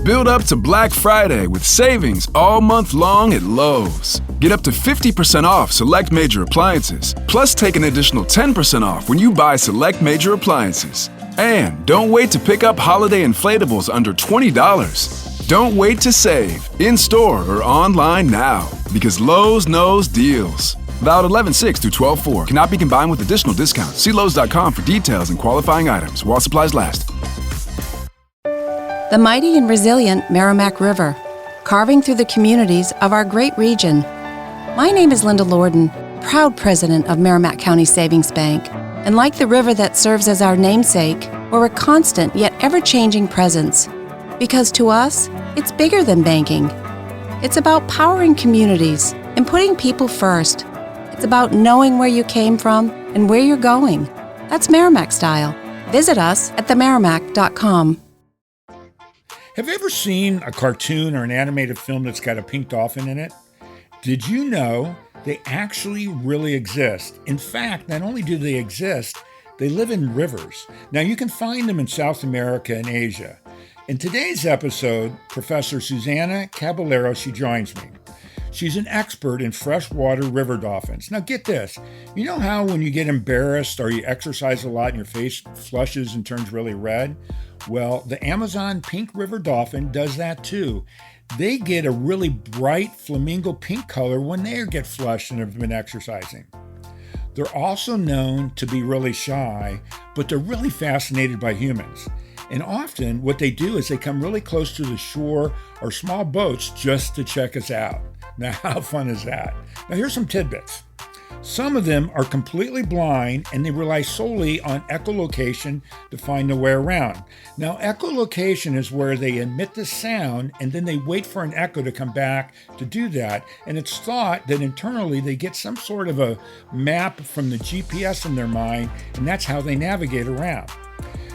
Build up to Black Friday with savings all month long at Lowe's. Get up to 50% off select major appliances, plus take an additional 10% off when you buy select major appliances. And don't wait to pick up holiday inflatables under $20. Don't wait to save, in-store or online now, because Lowe's knows deals. Valid 11/6 through 12/4. Cannot be combined with additional discounts. See Lowe's.com for details and qualifying items while supplies last. The mighty and resilient Merrimack River, carving through the communities of our great region. My name is Linda Lorden, proud president of Merrimack County Savings Bank. And like the river that serves as our namesake, we're a constant yet ever-changing presence. Because to us, it's bigger than banking. It's about powering communities and putting people first. It's about knowing where you came from and where you're going. That's Merrimack style. Visit us at themerrimack.com. Have you ever seen a cartoon or an animated film that's got a pink dolphin in it? Did you know they actually really exist? In fact, not only do they exist, they live in rivers. Now, you can find them in South America and Asia. In today's episode, Professor Susana Caballero, she joins me. She's an expert in freshwater river dolphins. Now get this, you know how when you get embarrassed or you exercise a lot and your face flushes and turns really red? Well, the Amazon pink river dolphin does that too. They get a really bright flamingo pink color when they get flushed and have been exercising. They're also known to be really shy, but they're really fascinated by humans. And often what they do is they come really close to the shore or small boats just to check us out. Now, how fun is that? Now, here's some tidbits. Some of them are completely blind and they rely solely on echolocation to find their way around. Now, echolocation is where they emit the sound and then they wait for an echo to come back to do that. And it's thought that internally they get some sort of a map from the GPS in their mind, and that's how they navigate around.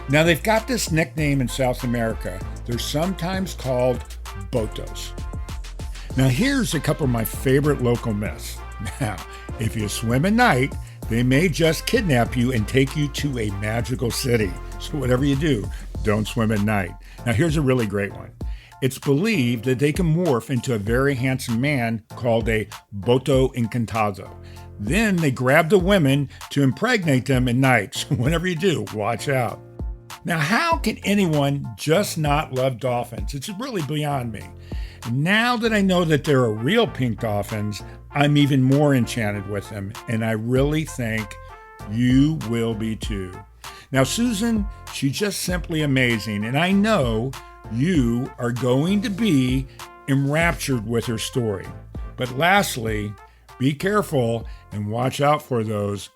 Now, they've got this nickname in South America. They're sometimes called Botos. Now, here's a couple of my favorite local myths. Now, if you swim at night, they may just kidnap you and take you to a magical city. So whatever you do, don't swim at night. Now, here's a really great one. It's believed that they can morph into a very handsome man called a Boto Encantado. Then they grab the women to impregnate them at night. So whatever you do, watch out. Now, how can anyone just not love dolphins? It's really beyond me. Now that I know that there are real pink dolphins, I'm even more enchanted with them, and I really think you will be too. Now, Susan, she's just simply amazing, and I know you are going to be enraptured with her story. But lastly, be careful and watch out for those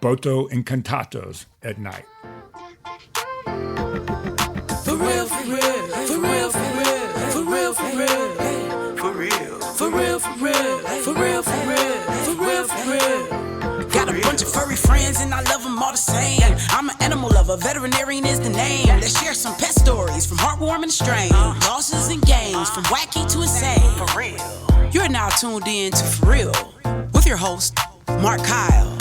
Boto Encantados at night. For real, for real, for real, for real, for real, for real, for real, for real, for real, for real, for real, for real, for real. Got a bunch of furry friends and I love them all the same. I'm an animal lover, veterinarian is the name. Let's share some pet stories from heartwarming to strange, losses and gains, from wacky to insane. For real. You're now tuned in to For Real with your host, Mark Kyle.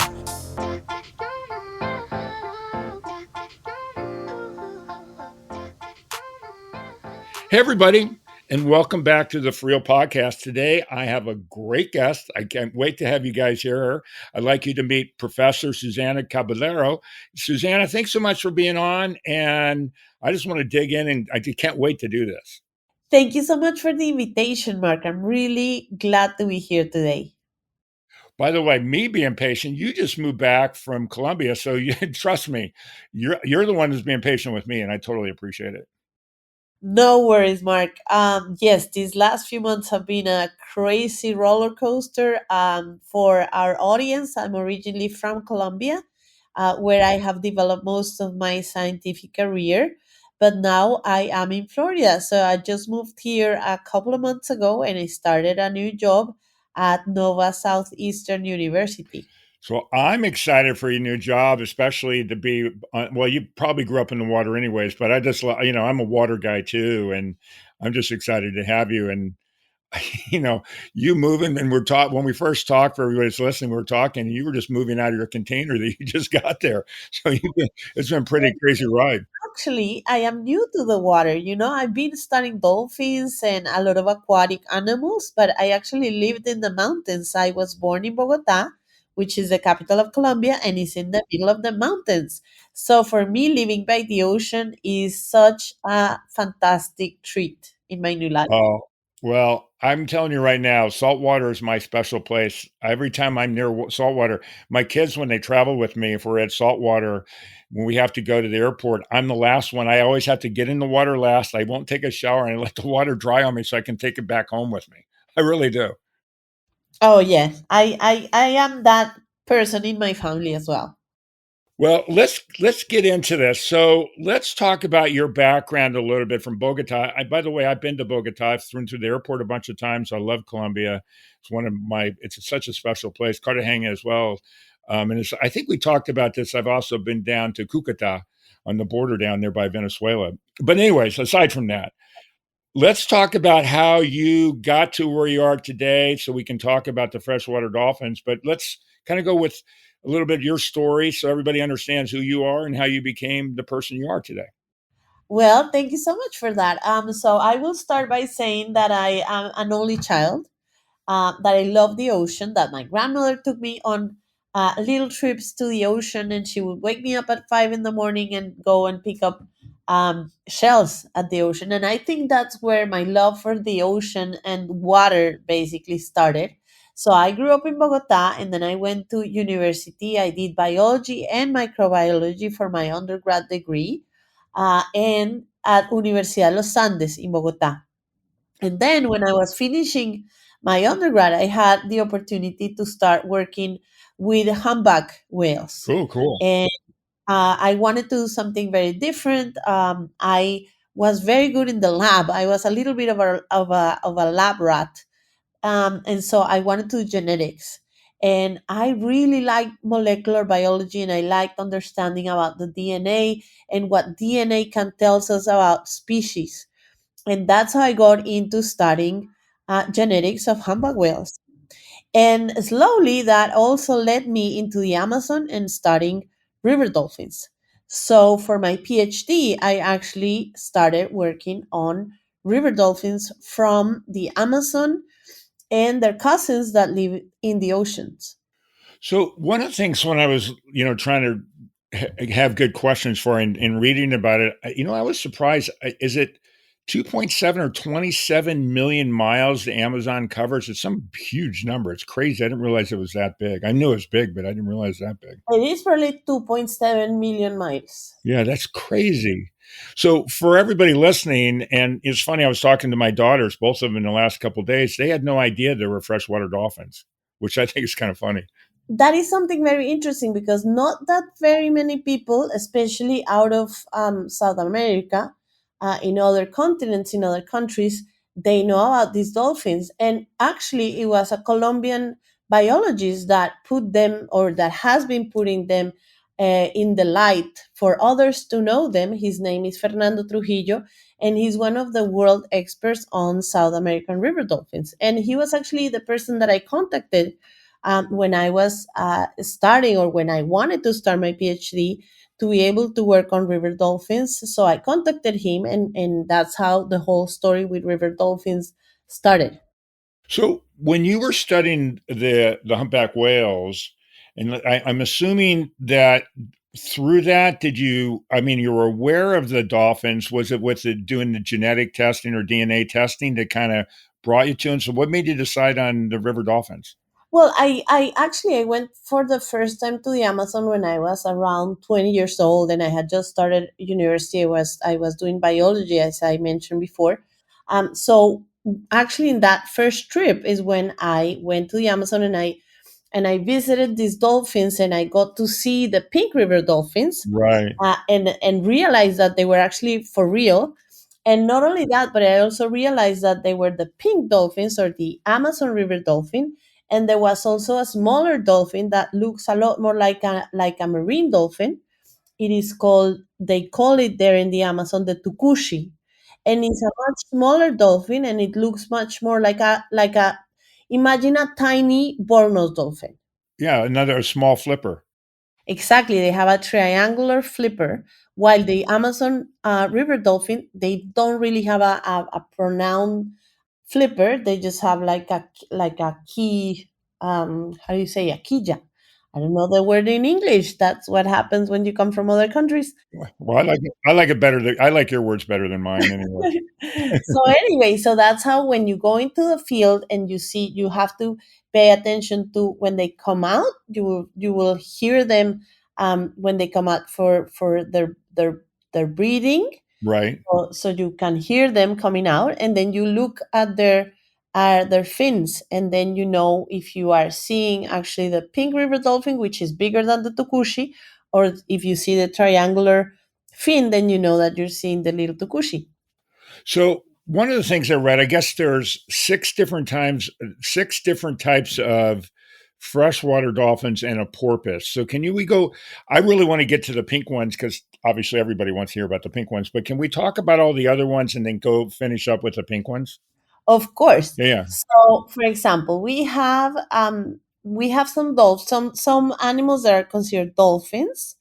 Hey, everybody, and welcome back to the For Real podcast. Today, I have a great guest. I can't wait to have you guys hear her. I'd like you to meet Professor Susana Caballero. Susana, thanks so much for being on, and I just want to dig in, and I can't wait to do this. Thank you so much for the invitation, Mark. I'm really glad to be here today. By the way, me being patient, you just moved back from Colombia, so you trust me, you're the one who's being patient with me, and I totally appreciate it. No worries, Mark. Yes, these last few months have been a crazy roller coaster. For our audience, I'm originally from Colombia, where I have developed most of my scientific career. But now I am in Florida. So I just moved here a couple of months ago and I started a new job at Nova Southeastern University. So I'm excited for your new job, especially to be, well, you probably grew up in the water anyways, but I just, I'm a water guy too. And I'm just excited to have you. And you know, you moving and we're talking when we first talked for everybody's listening, we were talking, and you were just moving out of your container that you just got there. So it's been pretty crazy ride. Actually, I am new to the water. I've been studying dolphins and a lot of aquatic animals, but I actually lived in the mountains. I was born in Bogota, which is the capital of Colombia, and is in the middle of the mountains. So for me, living by the ocean is such a fantastic treat in my new life. Oh, well, I'm telling you right now, saltwater is my special place. Every time I'm near saltwater, my kids, when they travel with me, if we're at saltwater, when we have to go to the airport, I'm the last one. I always have to get in the water last. I won't take a shower and I let the water dry on me so I can take it back home with me. I really do. Oh yes, I am that person in my family as well. Well, let's get into this. So let's talk about your background a little bit from Bogota. By the way, I've been to Bogota. I've thrown through the airport a bunch of times. I love Colombia. It's one of my. It's such a special place. Cartagena as well. And I think we talked about this. I've also been down to Cucuta on the border down there by Venezuela. But anyways, aside from that, let's talk about how you got to where you are today so we can talk about the freshwater dolphins. But let's kind of go with a little bit of your story so everybody understands who you are and how you became the person you are today. Well, thank you so much for that. So I will start by saying that I am an only child, that I love the ocean, that my grandmother took me on little trips to the ocean, and she would wake me up at 5 in the morning and go and pick up shells at the ocean. And I think that's where my love for the ocean and water basically started. So I grew up in Bogota, and then I went to university. I did biology and microbiology for my undergrad degree, and at Universidad Los Andes in Bogota. And then when I was finishing my undergrad, I had the opportunity to start working with humpback whales. Cool, cool. And I wanted to do something very different. I was very good in the lab. I was a little bit of a lab rat, and so I wanted to do genetics. And I really liked molecular biology, and I liked understanding about the DNA and what DNA can tell us about species. And that's how I got into studying genetics of humpback whales. And slowly, that also led me into the Amazon and studying river dolphins. So, for my PhD, I actually started working on river dolphins from the Amazon and their cousins that live in the oceans. So one of the things when I was, trying to have good questions for and reading about it, I was surprised. Is it 2.7 or 27 million miles the Amazon covers? It's some huge number. It's crazy. I didn't realize it was that big. I knew it was big, but I didn't realize that big. It is probably 2.7 million miles. Yeah, that's crazy. So for everybody listening, and it's funny, I was talking to my daughters, both of them in the last couple of days. They had no idea there were freshwater dolphins, which I think is kind of funny. That is something very interesting because not that very many people, especially out of South America, in other continents, in other countries, they know about these dolphins. And actually, it was a Colombian biologist that put them, or that has been putting them in the light for others to know them. His name is Fernando Trujillo, and he's one of the world experts on South American river dolphins. And he was actually the person that I contacted when I was starting, or when I wanted to start my PhD, to be able to work on river dolphins. So I contacted him, and that's how the whole story with river dolphins started. So when you were studying the humpback whales, and I'm assuming that through that, did you? I mean, you were aware of the dolphins. Was it with doing the genetic testing or DNA testing that kind of brought you to them? So what made you decide on the river dolphins? Well, I actually I went for the first time to the Amazon when I was around 20 years old, and I had just started university. I was doing biology, as I mentioned before. So actually, in that first trip is when I went to the Amazon, and I visited these dolphins, and I got to see the pink river dolphins, Right. and realized that they were actually for real. And not only that, but I also realized that they were the pink dolphins, or the Amazon River dolphin. And there was also a smaller dolphin that looks a lot more like a marine dolphin. It is called, they call it there in the Amazon, the tucushi. and it's a much smaller dolphin, and it looks much more like a imagine a tiny Bornos dolphin. Yeah, another small flipper. Exactly, they have a triangular flipper, while the Amazon river dolphin, they don't really have a pronounced flipper. They just have like a key. How do you say a quilla? I don't know the word in English. That's what happens when you come from other countries. Well, I like it better than I like your words better than mine anyway. So anyway, so that's how when you go into the field and you see, you have to pay attention to when they come out. You will hear them when they come out for their breathing. Right. So you can hear them coming out, and then you look at their fins, and then you know if you are seeing actually the pink river dolphin, which is bigger than the tukushi, or if you see the triangular fin, then you know that you're seeing the little tukushi. So one of the things I read, I guess there's six different types of freshwater dolphins and a porpoise. So can we go? I really want to get to the pink ones because obviously everybody wants to hear about the pink ones. But can we talk about all the other ones and then go finish up with the pink ones? Of course. Yeah, yeah. So, for example, we have some animals that are considered dolphins.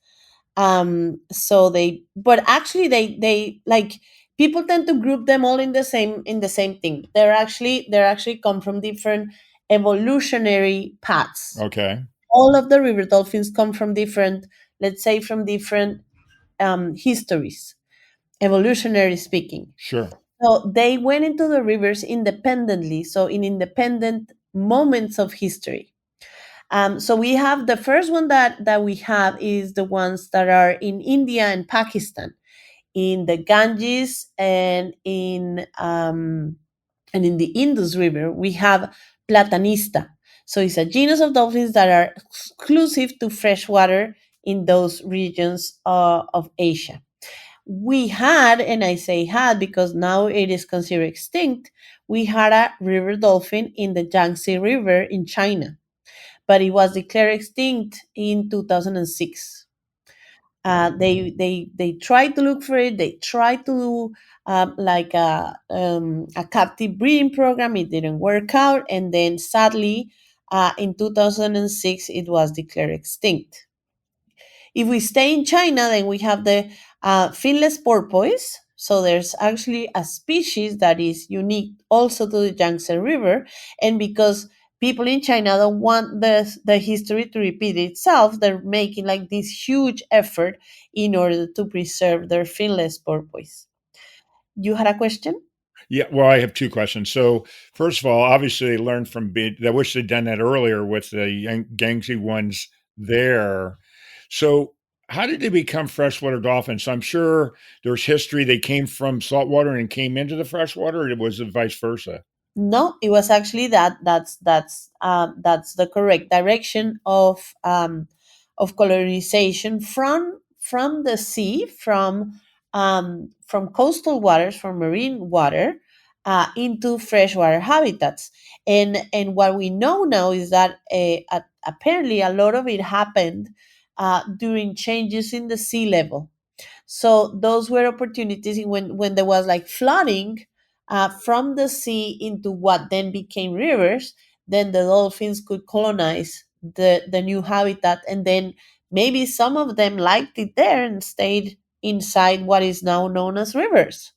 So but actually they like, people tend to group them all in the same thing. They're actually come from different evolutionary paths. Okay, All of the river dolphins come from different, let's say, from different histories, evolutionary speaking. sure. So they went into the rivers independently, so in independent moments of history. So we have the first one that we have is the ones that are in India and Pakistan, in the Ganges and in the Indus River. We have Platanista. So it's a genus of dolphins that are exclusive to freshwater in those regions of Asia. We had, and I say had because now it is considered extinct, we had a river dolphin in the Yangtze River in China, but it was declared extinct in 2006. They tried to look for it. They tried to do like a captive breeding program. It didn't work out, and then sadly, in 2006, it was declared extinct. If we stay in China, then we have the finless porpoise. So there's actually a species that is unique also to the Yangtze River. And because people in China don't want the history to repeat itself, they're making like this huge effort in order to preserve their finless porpoise. You had a question? Yeah, well, I have two questions. So, first of all, obviously, they learned from I wish they'd done that earlier with the Yangtze ones there. So, how did they become freshwater dolphins? So I'm sure there's history. They came from saltwater and came into the freshwater, or was it vice versa? No, it was actually that's the correct direction of colonization from the sea, from coastal waters, from marine water, into freshwater habitats. And what we know now is that apparently a lot of it happened during changes in the sea level. So those were opportunities when there was like flooding from the sea into what then became rivers. Then the dolphins could colonize the new habitat, and then maybe some of them liked it there and stayed inside what is now known as rivers.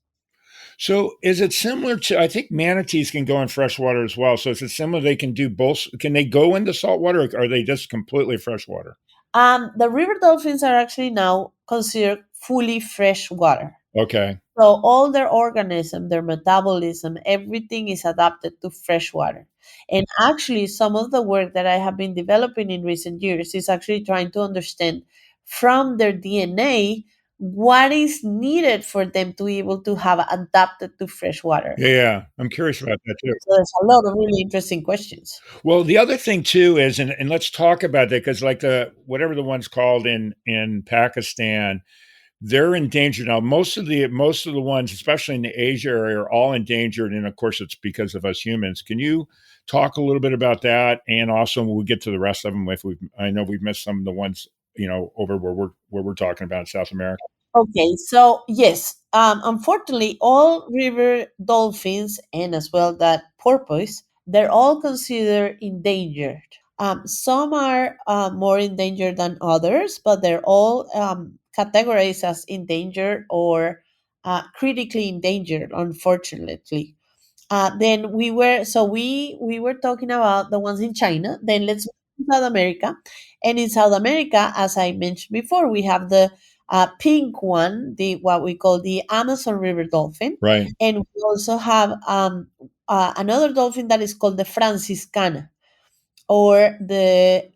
So, is it similar to? I think manatees can go in freshwater as well. So, is it similar? They can do both. Can they go into saltwater, or are they just completely freshwater? The river dolphins are actually now considered fully fresh water. Okay. So all their organism, their metabolism, everything is adapted to fresh water. And actually, some of the work that I have been developing in recent years is actually trying to understand from their DNA what is needed for them to be able to have adapted to fresh water. Yeah, yeah. I'm curious about that too. So there's a lot of really interesting questions. Well, the other thing too is, and let's talk about that because, like the whatever the one's called in Pakistan, they're endangered now. Most of the ones, especially in the Asia area, are all endangered, and of course, it's because of us humans. Can you talk a little bit about that? And also, when we get to the rest of them, I know we've missed some of the ones over where we're talking about in South America. Okay, so yes, unfortunately, all river dolphins and as well that porpoise, they're all considered endangered. Some are more endangered than others, but they're all categorized as endangered or critically endangered, unfortunately. Then we were talking about the ones in China. Then let's move to South America, and in South America, as I mentioned before, we have the pink one, the what we call the Amazon River dolphin, Right. and we also have another dolphin that is called the Franciscana, or the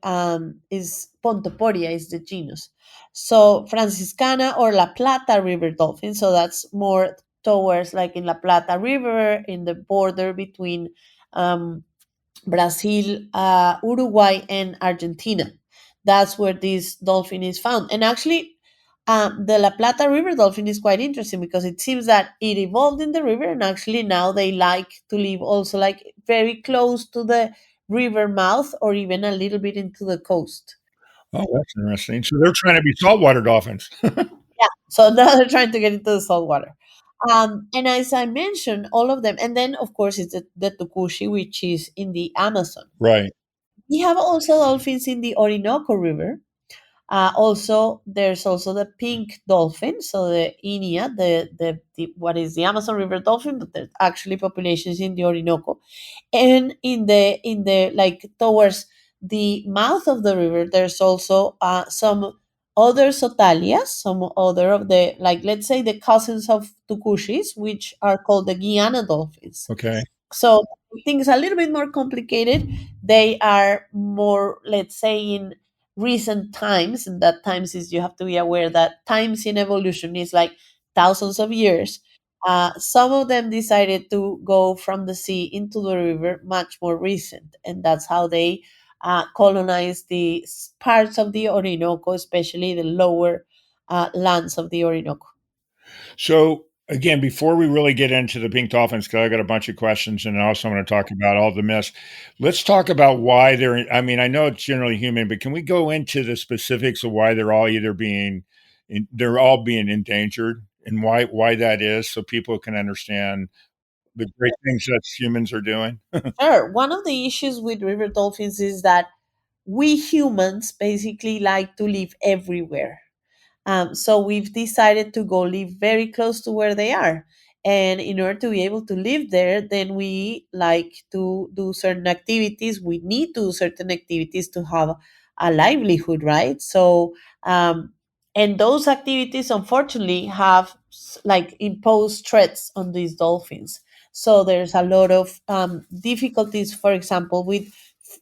is Pontoporia is the genus. So Franciscana or La Plata River dolphin. So that's more towards like in La Plata River in the border between um, Brazil, Uruguay, and Argentina. That's where this dolphin is found. And actually, the La Plata River dolphin is quite interesting because it seems that it evolved in the river, and actually now they like to live also like very close to the river mouth or even a little bit into the coast. Oh, that's interesting. So they're trying to be saltwater dolphins. Yeah. So now they're trying to get into the saltwater. And as I mentioned, all of them, and then of course it's the Tucushi, which is in the Amazon. Right. We have also dolphins in the Orinoco River. Also, there's also the pink dolphin, so the Inia, the what is the Amazon River dolphin, but there's actually populations in the Orinoco, and in the like towards the mouth of the river, there's also some other sotalias, some other of the like let's say the cousins of tucushis, which are called the Guiana dolphins. Okay. So things a little bit more complicated. They are more, let's say, in recent times, and that times is you have to be aware that times in evolution is like thousands of years. Some of them decided to go from the sea into the river much more recent, and that's how they colonized the parts of the Orinoco, especially the lower lands of the Orinoco. So again, before we really get into the pink dolphins, because I got a bunch of questions, and I also want to talk about all the myths. Let's talk about why they're. I mean, I know it's generally human, but can we go into the specifics of why they're all either being, they're all being endangered, and why that is, so people can understand the great things that humans are doing? Sure. One of the issues with river dolphins is that we humans basically like to live everywhere. So we've decided to go live very close to where they are. And in order to be able to live there, then we like to do certain activities. We need to do certain activities to have a livelihood, right? So, and those activities unfortunately have like imposed threats on these dolphins. So there's a lot of difficulties, for example, with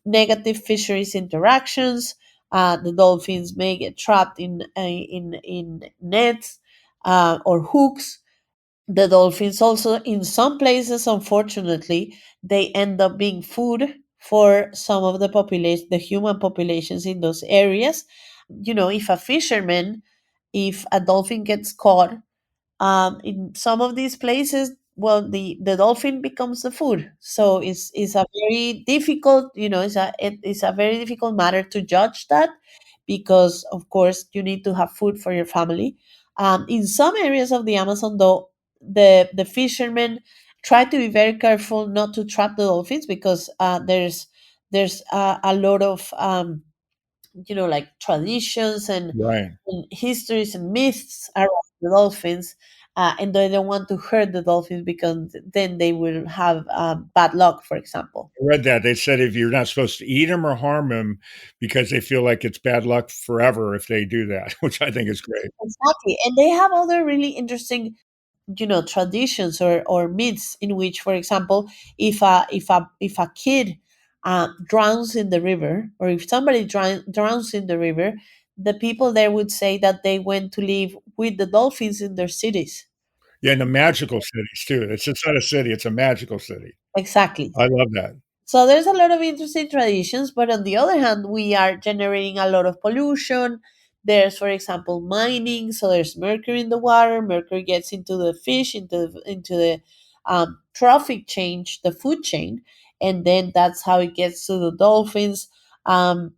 negative fisheries interactions. The dolphins may get trapped in nets or hooks. The dolphins also, in some places, unfortunately, they end up being food for some of the population, the human populations in those areas. You know, if a fisherman, if a dolphin gets caught, in some of these places, well, the dolphin becomes the food. So it's a very difficult, you know, it's a very difficult matter to judge that, because of course you need to have food for your family. In some areas of the Amazon, though, the fishermen try to be very careful not to trap the dolphins, because there's a lot of you know, like traditions Right. and histories and myths around the dolphins, and they don't want to hurt the dolphins because then they will have bad luck, for example. I read that. They said if you're not supposed to eat them or harm them because they feel like it's bad luck forever if they do that, which I think is great. Exactly, and they have other really interesting, you know, traditions or myths in which, for example, if a kid drowns in the river, or if somebody drowns in the river, the people there would say that they went to live with the dolphins in their cities. Yeah, and the magical cities too. It's just not a city, it's a magical city. Exactly. I love that. So there's a lot of interesting traditions, but on the other hand, we are generating a lot of pollution. There's, for example, mining. So there's mercury in the water. Mercury gets into the fish, into the trophic chain, the food chain, and then that's how it gets to the dolphins. Um,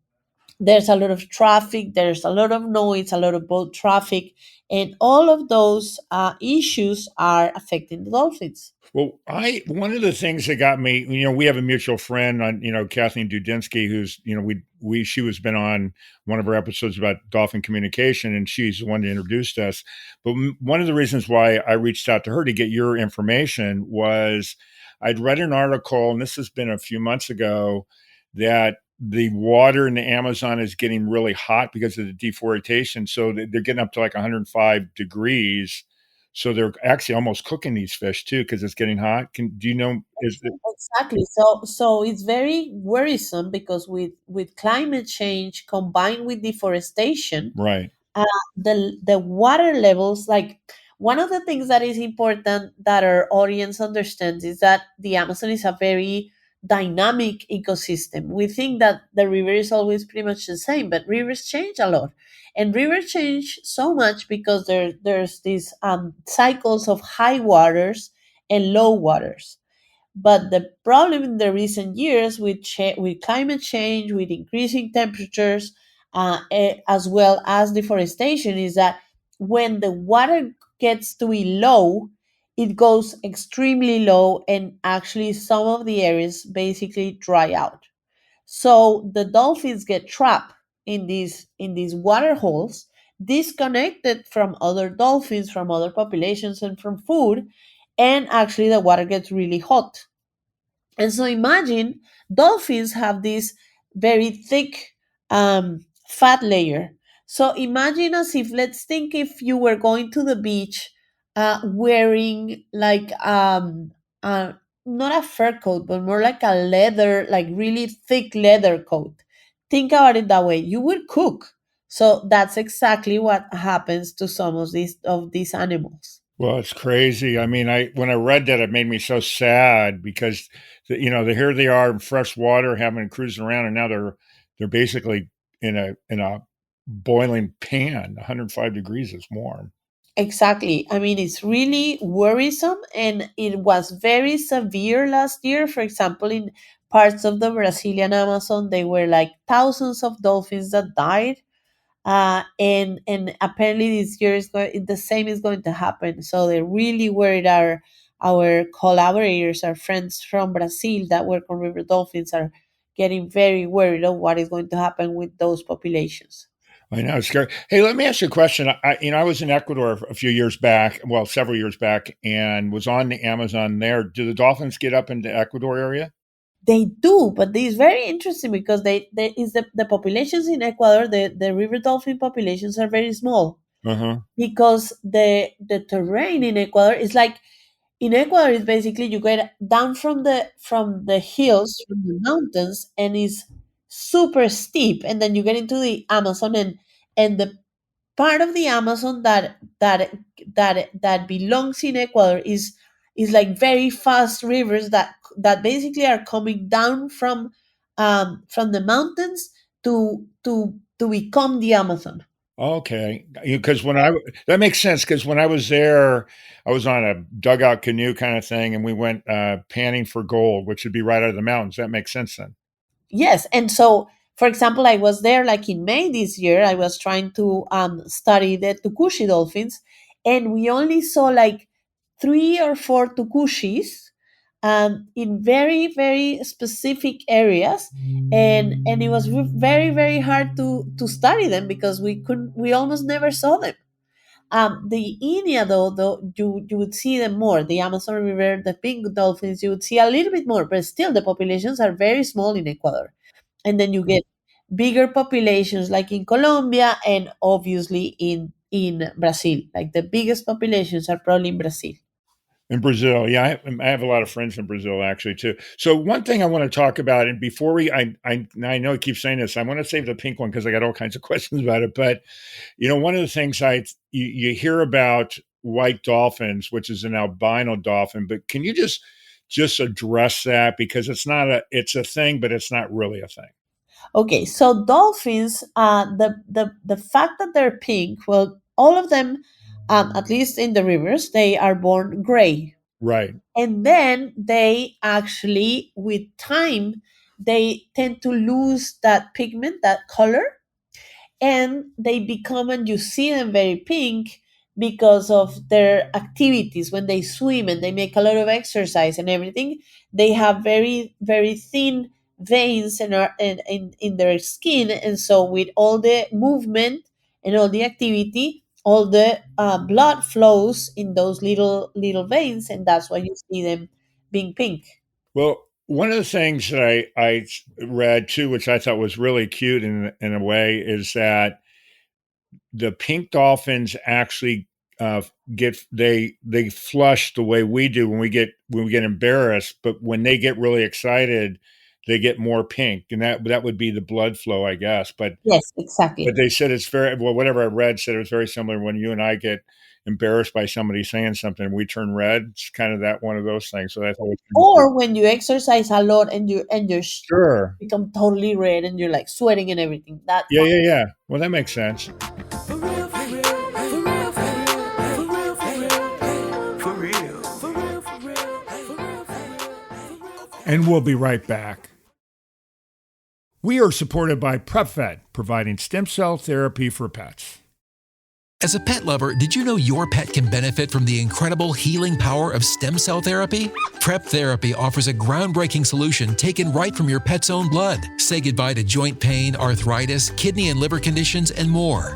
there's a lot of traffic. There's a lot of noise, a lot of boat traffic, and all of those issues are affecting the dolphins. Well, I one of the things that got me, we have a mutual friend on, Kathleen Dudinsky, who's, we she was been on one of our episodes about dolphin communication, and she's the one that introduced us. But one of the reasons why I reached out to her to get your information was I'd read an article, and this has been a few months ago, that the water in the Amazon is getting really hot because of the deforestation. So they're getting up to like 105 degrees, so they're actually almost cooking these fish too because it's getting hot. Do you know? Is it Exactly. So it's very worrisome because with climate change combined with deforestation, right? uh, the water levels, like, one of the things that is important that our audience understands is that the Amazon is a very dynamic ecosystem. We think that the river is always pretty much the same, but rivers change a lot, and rivers change so much because there's these cycles of high waters and low waters. But the problem in the recent years with with climate change, with increasing temperatures, as well as deforestation, is that when the water gets to be low, it goes extremely low, and actually some of the areas basically dry out. So the dolphins get trapped in these water holes, disconnected from other dolphins, from other populations, and from food, and actually the water gets really hot. And so imagine dolphins have this very thick fat layer. So imagine, as if, let's think if you were going to the beach wearing like not a fur coat, but more like a leather, like really thick leather coat. Think about it that way. You would cook. So that's exactly what happens to some of these animals. Well, it's crazy. I mean, I when I read that, it made me so sad because here they are in fresh water, having cruising around, and now they're basically in a boiling pan. 105 degrees is warm. Exactly. I mean, it's really worrisome, and it was very severe last year. For example, in parts of the Brazilian Amazon, there were like thousands of dolphins that died. And apparently this year the same is going to happen. So they're really worried. Our collaborators, our friends from Brazil that work on river dolphins, are getting very worried of what is going to happen with those populations. I know it's scary. Hey, let me ask you a question. I was in Ecuador a few years back, well, several years back, and was on the Amazon there. Do the dolphins get up into Ecuador area? They do, but it's very interesting because they is the populations in Ecuador, the river dolphin populations are very small, Uh huh. because the terrain in Ecuador is like, in Ecuador is basically you get down from the hills, from the mountains, and is super steep, and then you get into the Amazon, and the part of the Amazon that belongs in Ecuador is like very fast rivers that basically are coming down from the mountains to become the Amazon. Okay, because that makes sense. Because when I was there, I was on a dugout canoe kind of thing, and we went panning for gold, which would be right out of the mountains. That makes sense then. Yes, and so, for example, I was there like in May this year. I was trying to study the Tucushi dolphins, and we only saw like three or four Tucushis in very very specific areas, and it was very very hard to study them because we almost never saw them. The Inia, though you would see them more. The Amazon River, the pink dolphins, you would see a little bit more, but still the populations are very small in Ecuador. And then you get bigger populations like in Colombia, and obviously in Brazil. Like the biggest populations are probably in Brazil. In Brazil, yeah, I have a lot of friends in Brazil actually too. So one thing I want to talk about, and before I know I keep saying this, I want to save the pink one because I got all kinds of questions about it. But one of the things you hear about white dolphins, which is an albino dolphin, but can you just address that because it's a thing, but it's not really a thing, Okay, so dolphins, the fact that they're pink, well, all of them, at least in the rivers, they are born gray, right? and then they actually, with time, they tend to lose that pigment, that color, and they become, and you see them very pink, because of their activities. When they swim and they make a lot of exercise and everything, they have very, very thin veins in their skin. And so, with all the movement and all the activity, all the blood flows in those little veins, and that's why you see them being pink. Well, one of the things that I read too, which I thought was really cute in a way, is that the pink dolphins actually get they flush the way we do when we get embarrassed, but when they get really excited, they get more pink, and that would be the blood flow, I guess. Yes, exactly. But they said it's very well. Whatever I read said it was very similar when you and I get embarrassed by somebody saying something, we turn red. It's kind of that one of those things. So that's always Or when you exercise a lot and your sure. become totally red and you're like sweating and everything. That Yeah, yeah, yeah. Well, that makes sense. For real, for real, for real, for real, for real, for real, for real, for real, for real, for real. And we'll be right back. We are supported by PrepVet, providing stem cell therapy for pets. As a pet lover, did you know your pet can benefit from the incredible healing power of stem cell therapy? Prep Therapy offers a groundbreaking solution taken right from your pet's own blood. Say goodbye to joint pain, arthritis, kidney and liver conditions, and more.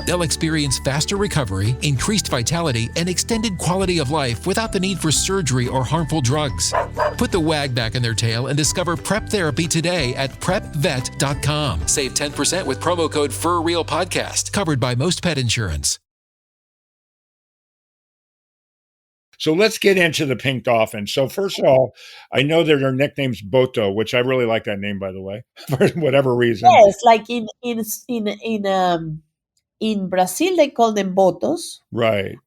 They'll experience faster recovery, increased vitality, and extended quality of life without the need for surgery or harmful drugs. Put the wag back in their tail and discover Prep Therapy today at prepvet.com. Save 10% with promo code FurRealPodcast, covered by most pet insurance. So let's get into the pink dolphin. So first of all, I know that their nickname's Boto, which I really like that name, by the way, for whatever reason. yes, like in Brazil they call them botos. Right.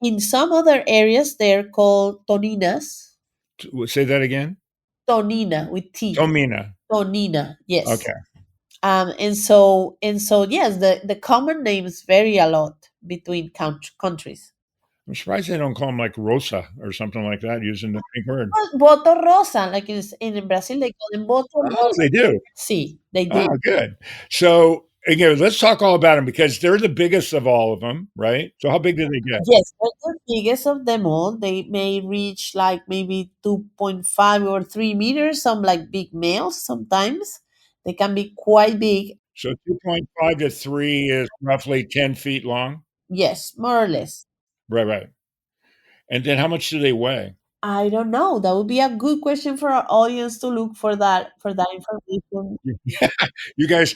In some other areas they're called toninas. Say that again. Tonina with T. Tomina. Tonina, yes. Okay. And so yes, the common names vary a lot between countries. I'm surprised they don't call them like Rosa or something like that, using the pink word. Boto rosa, like in Brazil they call them boto Oh, rosa. they do. See, they do. Oh, good. So again, let's talk all about them because they're the biggest of all of them, right? So how big do they get? Yes, they're the biggest of them all. They may reach like maybe 2.5 or 3 meters. Some like big males sometimes. They can be quite big. So 2.5 to 3 is roughly 10 feet long. Yes, more or less. Right, right. And then how much do they weigh? I don't know. That would be a good question for our audience to look for that information. You guys,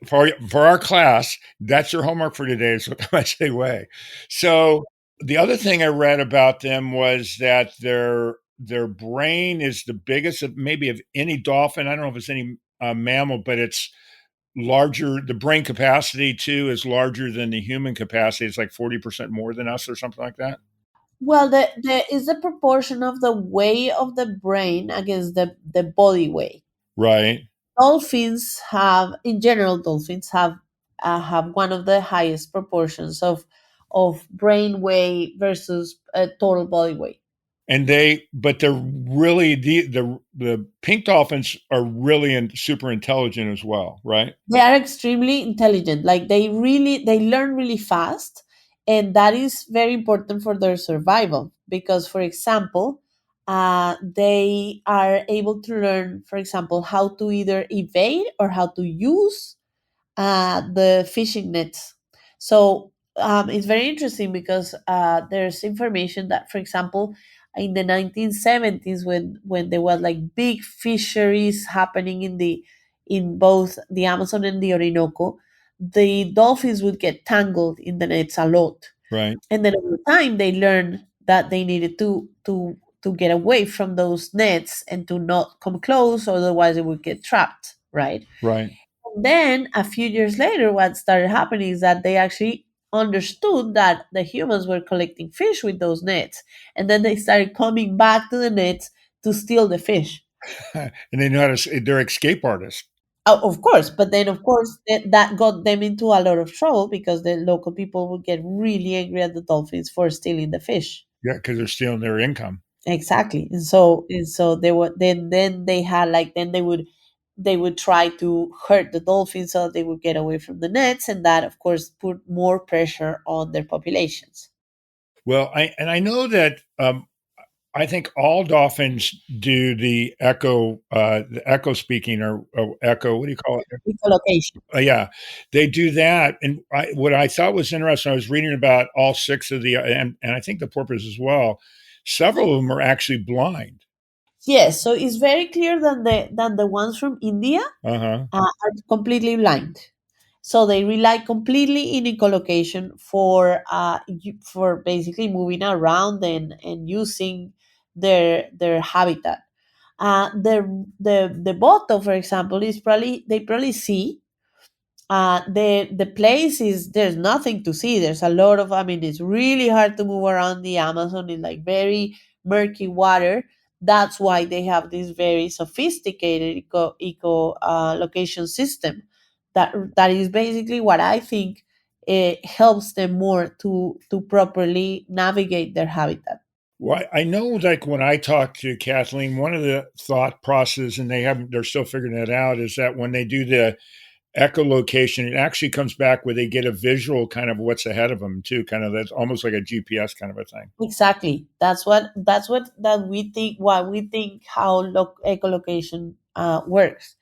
for our class, that's your homework for today. Is how much they weigh. So the other thing I read about them was that their brain is the biggest of maybe of any dolphin. I don't know if it's any mammal, but it's larger. The brain capacity too is larger than the human capacity. It's like 40% more than us, or something like that. Well, the is the proportion of the weight of the brain against the body weight. Right. Dolphins have, in general, dolphins have one of the highest proportions of brain weight versus total body weight. And but they're really the pink dolphins are really super intelligent as well, right? They are extremely intelligent. Like they learn really fast, and that is very important for their survival. Because, for example, they are able to learn, for example, how to either evade or how to use the fishing nets. So it's very interesting because there's information that, for example, in the 1970s, when there was like big fisheries happening in both the Amazon and the Orinoco, the dolphins would get tangled in the nets a lot. Right. And then over time, they learned that they needed to get away from those nets and to not come close, otherwise they would get trapped. Right. Right. Then a few years later, what started happening is that they actually understood that the humans were collecting fish with those nets, and then they started coming back to the nets to steal the fish. And they know how to. They're escape artists. Of course, but then of course that got them into a lot of trouble because the local people would get really angry at the dolphins for stealing the fish. Yeah, because they're stealing their income. Exactly, and so they were then they had like then they would they would try to hurt the dolphins so they would get away from the nets, and that, of course, put more pressure on their populations. Well, I know that I think all dolphins do the echo speaking or echo. What do you call it? Echolocation. Yeah, they do that. And what I thought was interesting, I was reading about all six of the, and I think the porpoise as well. Several of them are actually blind. Yes, so it's very clear that the ones from India Uh huh. are completely blind. So they rely completely in echolocation for basically moving around and using their habitat. The Boto, for example, is probably they probably see. The place is there's nothing to see. There's a lot of, I mean, it's really hard to move around the Amazon in like very murky water. That's why they have this very sophisticated location system. That is basically what I think it helps them more to properly navigate their habitat. Well, I know, like when I talked to Kathleen, one of the thought processes, and they're still figuring it out, is that when they do the echolocation, it actually comes back where they get a visual kind of what's ahead of them too, kind of that's almost like a GPS kind of a thing. Exactly. That's what that we think. Why we think how echolocation works.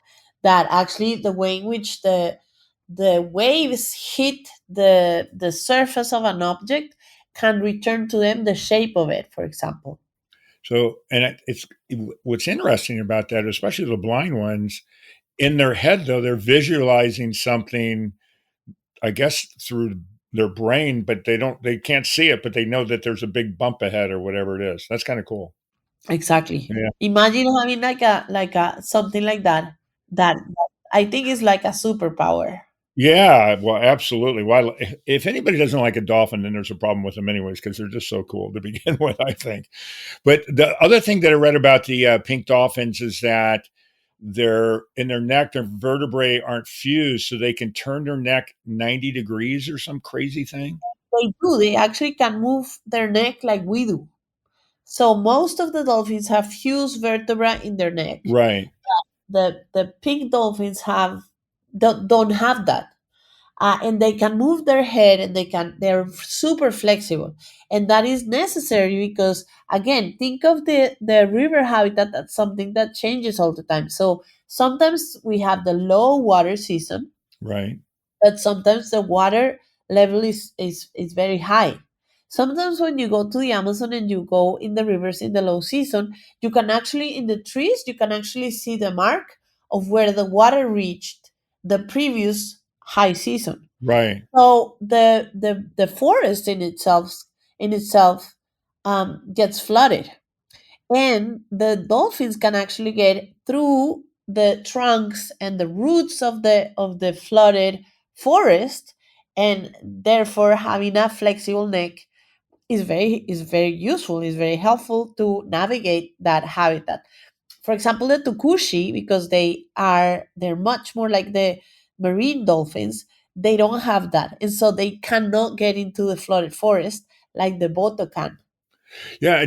That actually the way in which the waves hit the surface of an object can return to them the shape of it. For example. So, and it's what's interesting about that, especially the blind ones, in their head though, they're visualizing something, I guess through their brain, but they can't see it, but they know that there's a big bump ahead or whatever it is. That's kind of cool. Exactly. Yeah. Imagine having like a something like that. That I think is like a superpower. Yeah, well, absolutely. Why, if anybody doesn't like a dolphin, then there's a problem with them anyways, because they're just so cool to begin with, I think. But the other thing that I read about the pink dolphins is that they're in their neck, their vertebrae aren't fused, so they can turn their neck 90 degrees or some crazy thing. They do. They actually can move their neck like we do. So most of the dolphins have fused vertebra in their neck. Right, The pink dolphins don't have that. And they can move their head and they're super flexible, and that is necessary because, again, think of the river habitat. That's something that changes all the time. So sometimes we have the low water season, right, but sometimes the water level is very high. Sometimes when you go to the Amazon and you go in the rivers in the low season, you can actually, in the trees, you can actually see the mark of where the water reached the previous high season. right. So the forest in itself gets flooded, and the dolphins can actually get through the trunks and the roots of the flooded forest, and therefore having a flexible neck is very useful, is very helpful to navigate that habitat. For example, the tukushi, because they're much more like the marine dolphins, they don't have that, and so they cannot get into the flooded forest like the boto can. Yeah,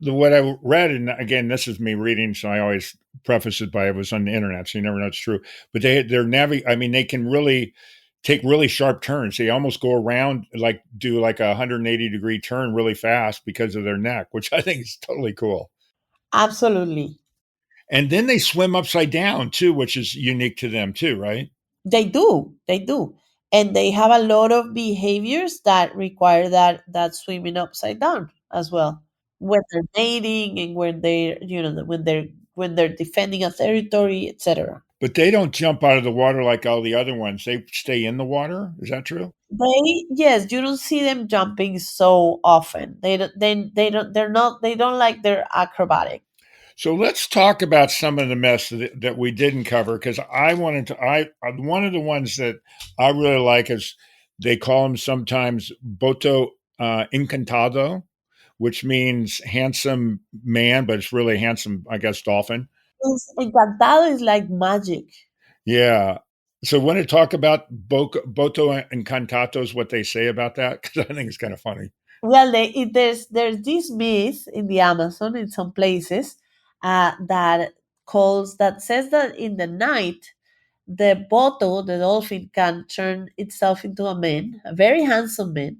what I read, and again, this is me reading, so I always preface it by it was on the internet, so you never know it's true. But I mean, they can really take really sharp turns. They almost go around, like do like a 180-degree turn really fast because of their neck, which I think is totally cool. Absolutely. And then they swim upside down too, which is unique to them too, right? They do, and they have a lot of behaviors that require that swimming upside down as well, when they're mating and when when they're defending a territory, etc. But they don't jump out of the water like all the other ones. They stay in the water. Is that true? Yes, you don't see them jumping so often. They don't like their acrobatic. So let's talk about some of the mess that we didn't cover because one of the ones that I really like is they call him sometimes Boto Encantado, which means handsome man, but it's really handsome, I guess, dolphin. Encantado is like magic. Yeah. So want to talk about Boto Encantados, what they say about that? Because I think it's kind of funny. Well, there's this myth in the Amazon in some places that calls that says that in the night, the Boto, the dolphin, can turn itself into a man, a very handsome man,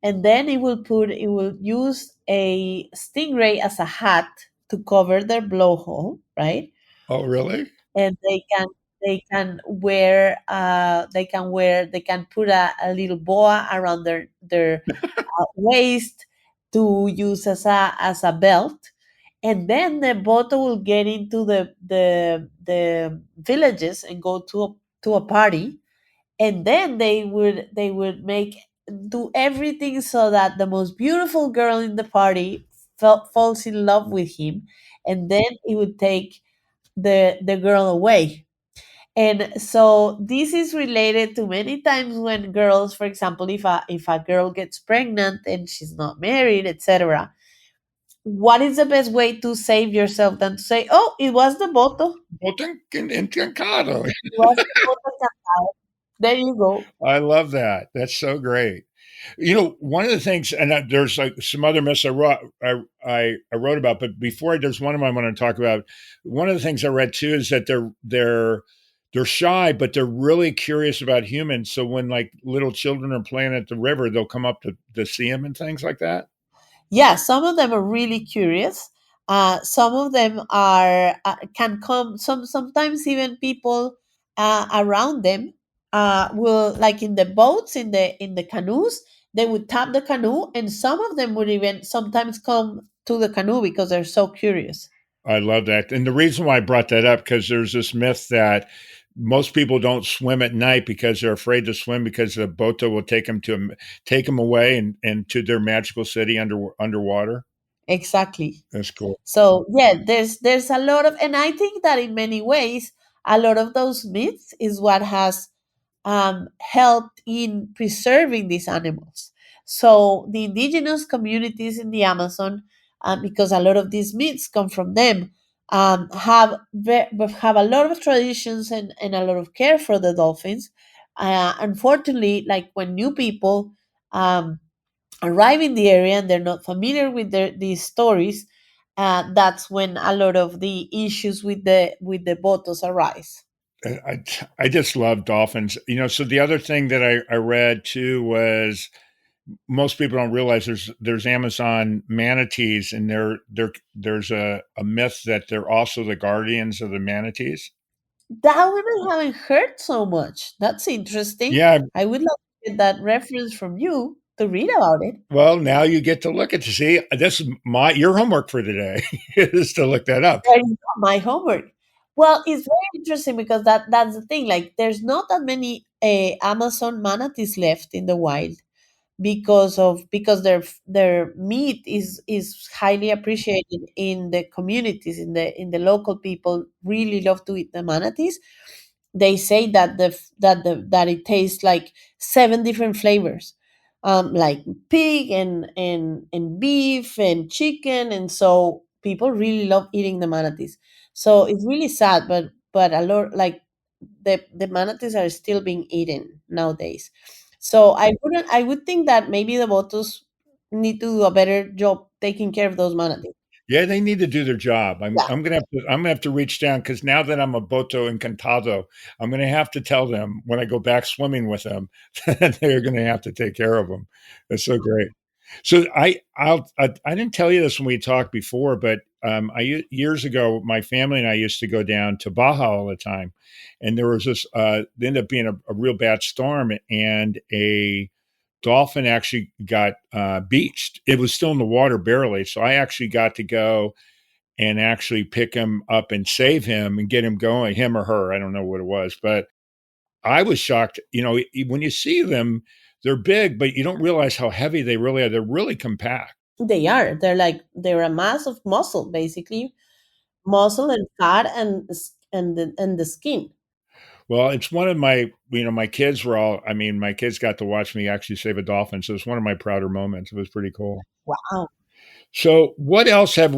and then it will use a stingray as a hat to cover their blowhole, right? Oh, really? And they can put a little boa around their waist to use as a belt, and then the Boto will get into the villages and go to a party, and then they would make do everything so that the most beautiful girl in the party falls in love with him, and then he would take the girl away. And so this is related to many times when girls, for example, if a girl gets pregnant and she's not married, etc., what is the best way to save yourself than to say, "Oh, it was the Boto. Boto Encantado. It was the Boto Encantado." There you go. I love that. That's so great. One of the things, and there's like some other myths I wrote about, but there's one of them I want to talk about. One of the things I read too is that they're shy, but they're really curious about humans. So when like little children are playing at the river, they'll come up to see them and things like that. Yeah, some of them are really curious. Some of them are can come. Sometimes even people around them will, like in the boats, in the canoes, they would tap the canoe, and some of them would even sometimes come to the canoe because they're so curious. I love that. And the reason why I brought that up, because there's this myth that most people don't swim at night because they're afraid to swim because the boto will take them away and to their magical city underwater. Exactly. That's cool. So yeah, there's a lot of, and I think that in many ways, a lot of those myths is what has helped in preserving these animals. So the indigenous communities in the Amazon, because a lot of these myths come from them, have a lot of traditions and a lot of care for the dolphins. Unfortunately, like when new people um, arrive in the area and they're not familiar with these stories, that's when a lot of the issues with the botos arise. I just love dolphins. So the other thing that I read too was most people don't realize there's Amazon manatees, and there's a myth that they're also the guardians of the manatees. That one I haven't heard so much. That's interesting. Yeah, I would love to get that reference from you to read about it. well, now you get to look at to see this is your homework for today is to look that up. There you go, my homework. Well, it's very interesting because that's the thing. Like, there's not that many Amazon manatees left in the wild because their meat is highly appreciated in the communities, in the local people really love to eat the manatees. They say that that it tastes like seven different flavors, like pig and beef and chicken, and so people really love eating the manatees. So it's really sad, but a lot, like, the manatees are still being eaten nowadays. So I would think that maybe the botos need to do a better job taking care of those manatees. Yeah, they need to do their job. I'm Yeah. I'm gonna have to I'm gonna have to reach down because now that I'm a Boto Encantado, I'm gonna have to tell them when I go back swimming with them that they're gonna have to take care of them. That's so great. So I didn't tell you this when we talked before, but years ago, my family and I used to go down to Baja all the time, and there was this. There ended up being a real bad storm, and a dolphin actually got beached. It was still in the water barely, so I actually got to go and actually pick him up and save him and get him going, him or her. I don't know what it was, but I was shocked. When you see them, they're big, but you don't realize how heavy they really are. They're really compact. They are. They're a mass of muscle, basically, muscle and fat and the skin. Well, it's one of my kids were all, I mean, my kids got to watch me actually save a dolphin. So it's one of my prouder moments. It was pretty cool. Wow. So what else should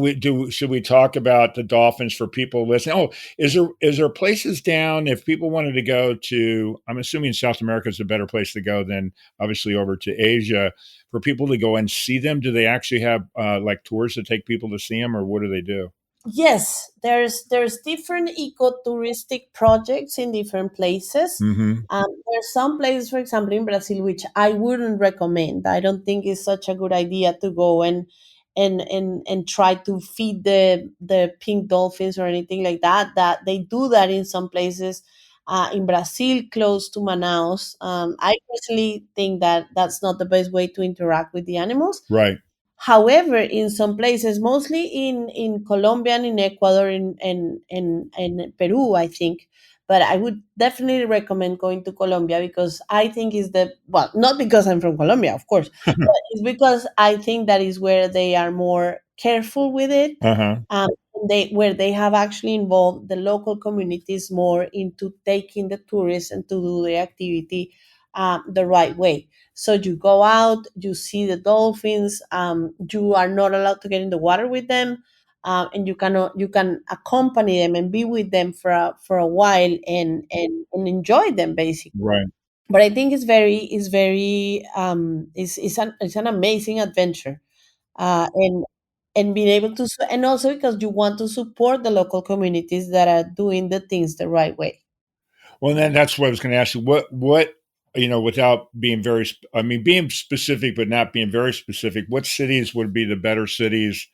we talk about the dolphins for people listening? Oh, is there places down if people wanted to go to, I'm assuming South America is a better place to go than obviously over to Asia for people to go and see them? Do they actually have like tours to take people to see them, or what do they do? Yes, there's different ecotouristic projects in different places. Mm-hmm. There's some places, for example, in Brazil, which I wouldn't recommend. I don't think it's such a good idea to go and try to feed the pink dolphins or anything like that. That they do that in some places in Brazil, close to Manaus. I personally think that that's not the best way to interact with the animals. Right. However, in some places, mostly in Colombia and in Ecuador and Peru, I think, but I would definitely recommend going to Colombia because I think is the well, not because I'm from Colombia, of course, but it's because I think that is where they are more careful with it. Uh-huh. Um, they where they have actually involved the local communities more into taking the tourists and to do the activity the right way. So you go out, you see the dolphins. You are not allowed to get in the water with them, and you can accompany them and be with them for a while and enjoy them basically. Right. But I think it's an amazing adventure, and being able to and also because you want to support the local communities that are doing the things the right way. Well, then that's what I was going to ask you. What, without being I mean, being specific, but not being very specific, what cities would be the better cities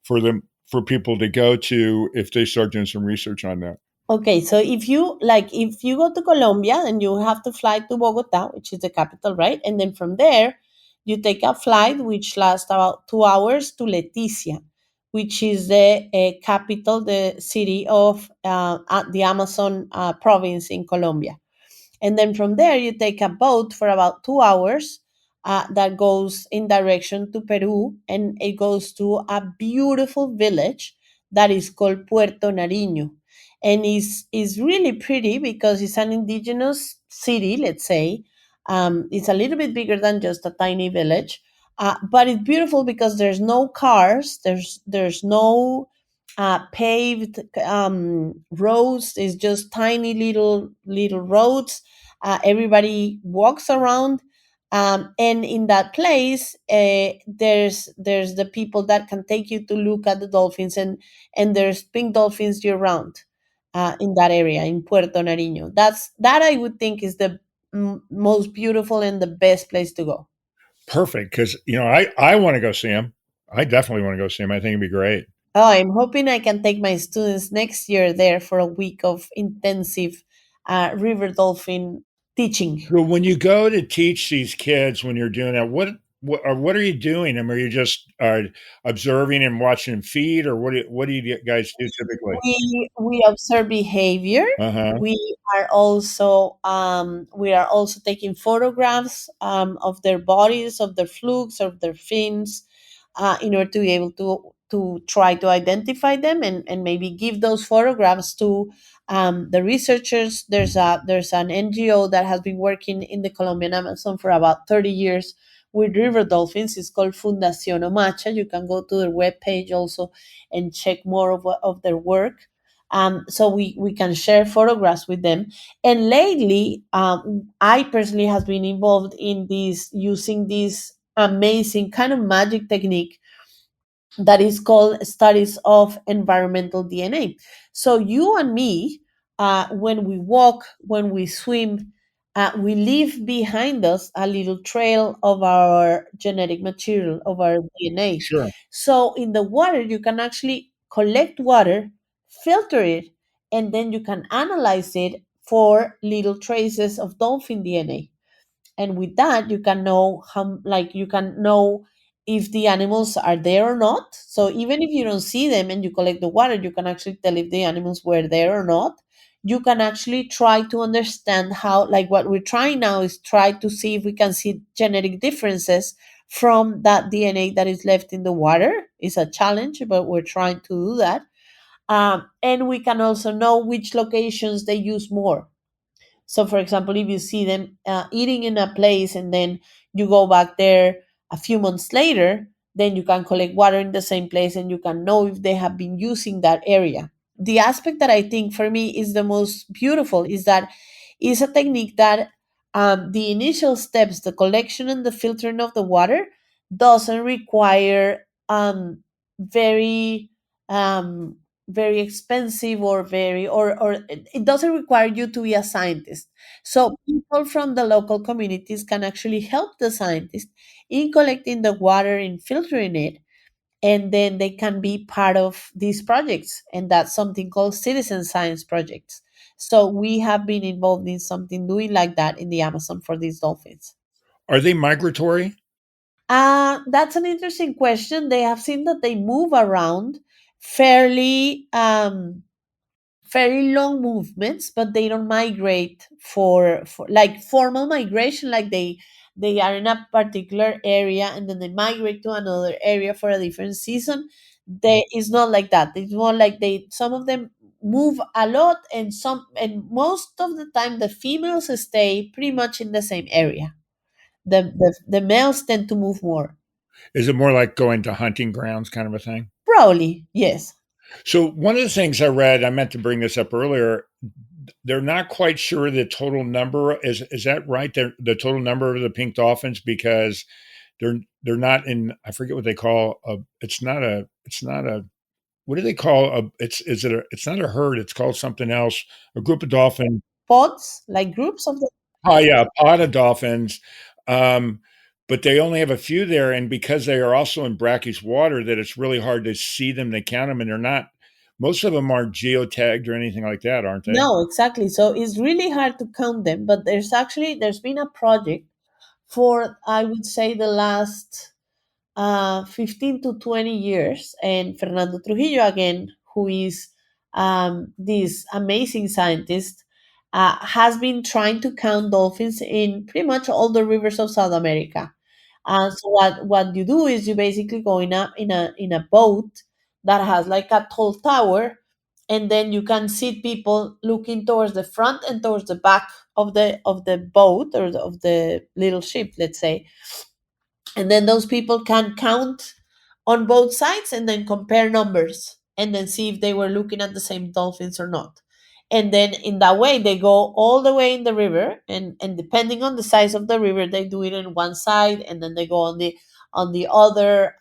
for people to go to if they start doing some research on that? Okay, so if you go to Colombia, then you have to fly to Bogota, which is the capital, right? And then from there, you take a flight which lasts about 2 hours to Leticia, which is the capital, the city of the Amazon province in Colombia. And then from there, you take a boat for about 2 hours that goes in direction to Peru, and it goes to a beautiful village that is called Puerto Nariño. And is really pretty because it's an indigenous city, let's say. It's a little bit bigger than just a tiny village, but it's beautiful because there's no cars, there's no paved roads. It's just tiny little roads. Everybody walks around, and in that place, there's the people that can take you to look at the dolphins, and there's pink dolphins year round in that area in Puerto Nariño. That I would think is the most beautiful and the best place to go. Perfect, because I want to go see them. I definitely want to go see them. I think it'd be great. Oh, I'm hoping I can take my students next year there for a week of intensive river dolphin teaching. So when you go to teach these kids, when you're doing that, what are you doing? Are you just observing and watching them feed, or what do you guys do typically? We observe behavior. Uh huh. We are also taking photographs of their bodies, of their flukes, of their fins, in order to be able to try to identify them and maybe give those photographs to the researchers. There's an NGO that has been working in the Colombian Amazon for about 30 years with river dolphins. It's called Fundación Omacha. You can go to their webpage also and check more of their work. So we can share photographs with them. And lately, I personally has been involved in this using this amazing kind of magic technique that is called studies of environmental DNA. So you and me, when we walk, when we swim, we leave behind us a little trail of our genetic material, of our DNA. Sure. So in the water, you can actually collect water, filter it, and then you can analyze it for little traces of dolphin DNA. And with that you can know how, like, you can know if the animals are there or not. So even if you don't see them and you collect the water, you can actually tell if the animals were there or not. You can actually try to understand how, like, what we're trying now is try to see if we can see genetic differences from that DNA that is left in the water. It's a challenge, but we're trying to do that. And we can also know which locations they use more. So, for example, if you see them eating in a place and then you go back there a few months later, then you can collect water in the same place and you can know if they have been using that area. The aspect that I think for me is the most beautiful is that it's a technique that the initial steps, the collection and the filtering of the water, doesn't require very very expensive or or it doesn't require you to be a scientist. So people from the local communities can actually help the scientists in collecting the water and filtering it, and then they can be part of these projects, and that's something called citizen science projects. So we have been involved in something doing like that in the Amazon for these dolphins. Are they migratory? That's an interesting question. They have seen that they move around fairly fairly long movements, but they don't migrate for like formal migration, like they are in a particular area and then they migrate to another area for a different season. They It's not like that. It's more like they some of them move a lot, and some and most of the time the females stay pretty much in the same area. The males tend to move more. Is it more like going to hunting grounds kind of a thing? Probably, yes. So one of the things I read, I meant to bring this up earlier, they're not quite sure the total number. Is that right? The total number of the pink dolphins, because they're not in, I forget what they call a, it's not a, what do they call a, it's not a herd, it's called something else. A group of dolphins. Pods, like groups of them. Oh yeah, a pod of dolphins. Um, but they only have a few there, and because they are also in brackish water, that it's really hard to see them. They count them, and they're not. Most of them aren't geotagged or anything like that, aren't they? No, exactly. So it's really hard to count them, but there's been a project for, I would say, the last 15 to 20 years, and Fernando Trujillo again, who is this amazing scientist, has been trying to count dolphins in pretty much all the rivers of South America. So what you do is you basically go in a boat that has like a tall tower, and then you can see people looking towards the front and towards the back of the boat, or of the little ship, let's say, and then those people can count on both sides and then compare numbers and then see if they were looking at the same dolphins or not. And then in that way they go all the way in the river, and depending on the size of the river they do it on one side, and then they go on the other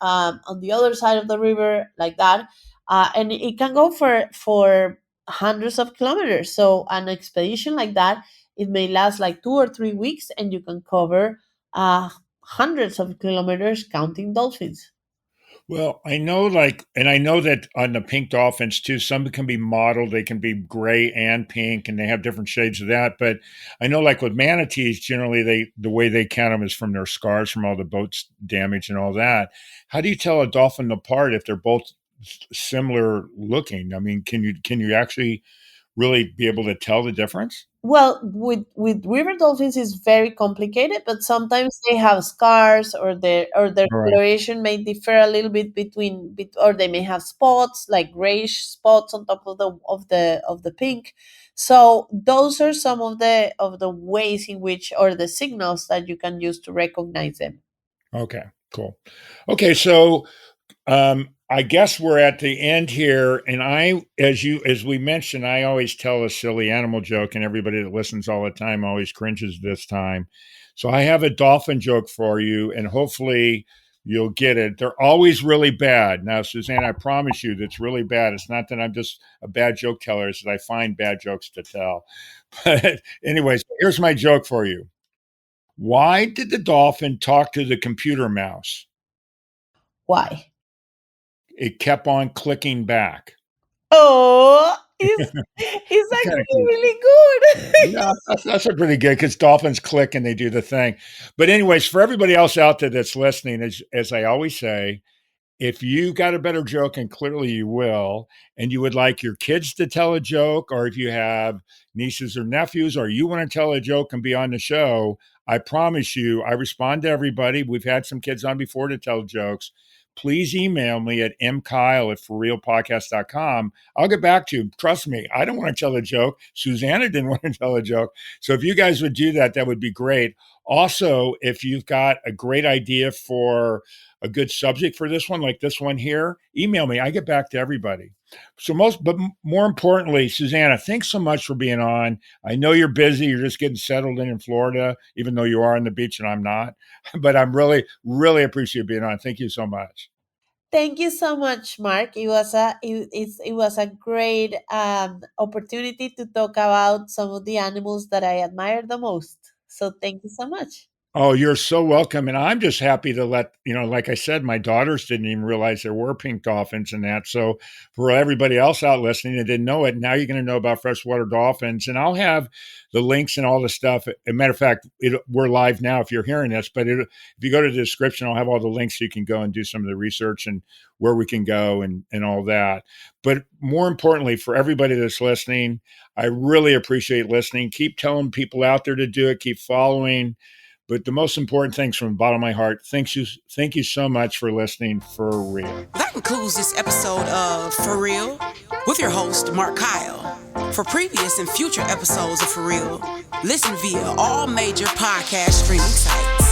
side of the river, like that. And it can go for hundreds of kilometers. So an expedition like that, it may last like 2 or 3 weeks, and you can cover hundreds of kilometers counting dolphins. Well, I know, like, and I know that on the pink dolphins too, some can be mottled, they can be gray and pink, and they have different shades of that. But I know, like with manatees, generally the way they count them is from their scars from all the boat's damage and all that. How do you tell a dolphin apart if they're both similar looking? I mean, can you actually really be able to tell the difference? Well, with river dolphins is very complicated, but sometimes they have scars, or their All right. coloration may differ a little bit or they may have spots, like grayish spots on top of the pink. So those are some of the ways in which, or the signals that you can use to recognize them. Okay, cool. Okay, so I guess we're at the end here, and as we mentioned, I always tell a silly animal joke, and everybody that listens all the time always cringes this time. So I have a dolphin joke for you, and hopefully you'll get it. They're always really bad. Now, Suzanne, I promise you that's really bad. It's not that I'm just a bad joke teller; it's that I find bad jokes to tell. But anyways, here's my joke for you. Why did the dolphin talk to the computer mouse? Why? It kept on clicking back. Oh, it's Kind of actually cute. really good. Yeah, that's a pretty good, because dolphins click and they do the thing. But anyways, for everybody else out there that's listening, as I always say, if you got a better joke, and clearly you will, and you would like your kids to tell a joke, or if you have nieces or nephews, or you want to tell a joke and be on the show, I promise you, I respond to everybody. We've had some kids on before to tell jokes. Please email me at mkyle@forrealpodcast.com. I'll get back to you. Trust me, I don't want to tell a joke. Susanna didn't want to tell a joke. So if you guys would do that, that would be great. Also, if you've got a great idea for a good subject for this one, like this one here, email me. I get back to everybody. So more importantly, Susanna, thanks so much for being on. I know you're busy. You're just getting settled in Florida, even though you are on the beach and I'm not. But I'm really, really appreciate being on. Thank you so much. Thank you so much, Mark. It was a great opportunity to talk about some of the animals that I admire the most. So thank you so much. Oh, you're so welcome. And I'm just happy to let, like I said, my daughters didn't even realize there were pink dolphins and that. So for everybody else out listening that didn't know it, now you're going to know about freshwater dolphins. And I'll have the links and all the stuff. As a matter of fact, we're live now if you're hearing this, but if you go to the description, I'll have all the links so you can go and do some of the research and where we can go and all that. But more importantly, for everybody that's listening, I really appreciate listening. Keep telling people out there to do it. Keep following. But the most important things from the bottom of my heart, thank you so much for listening for real. That concludes this episode of For Real with your host, Mark Kyle. For previous and future episodes of For Real, listen via all major podcast streaming sites.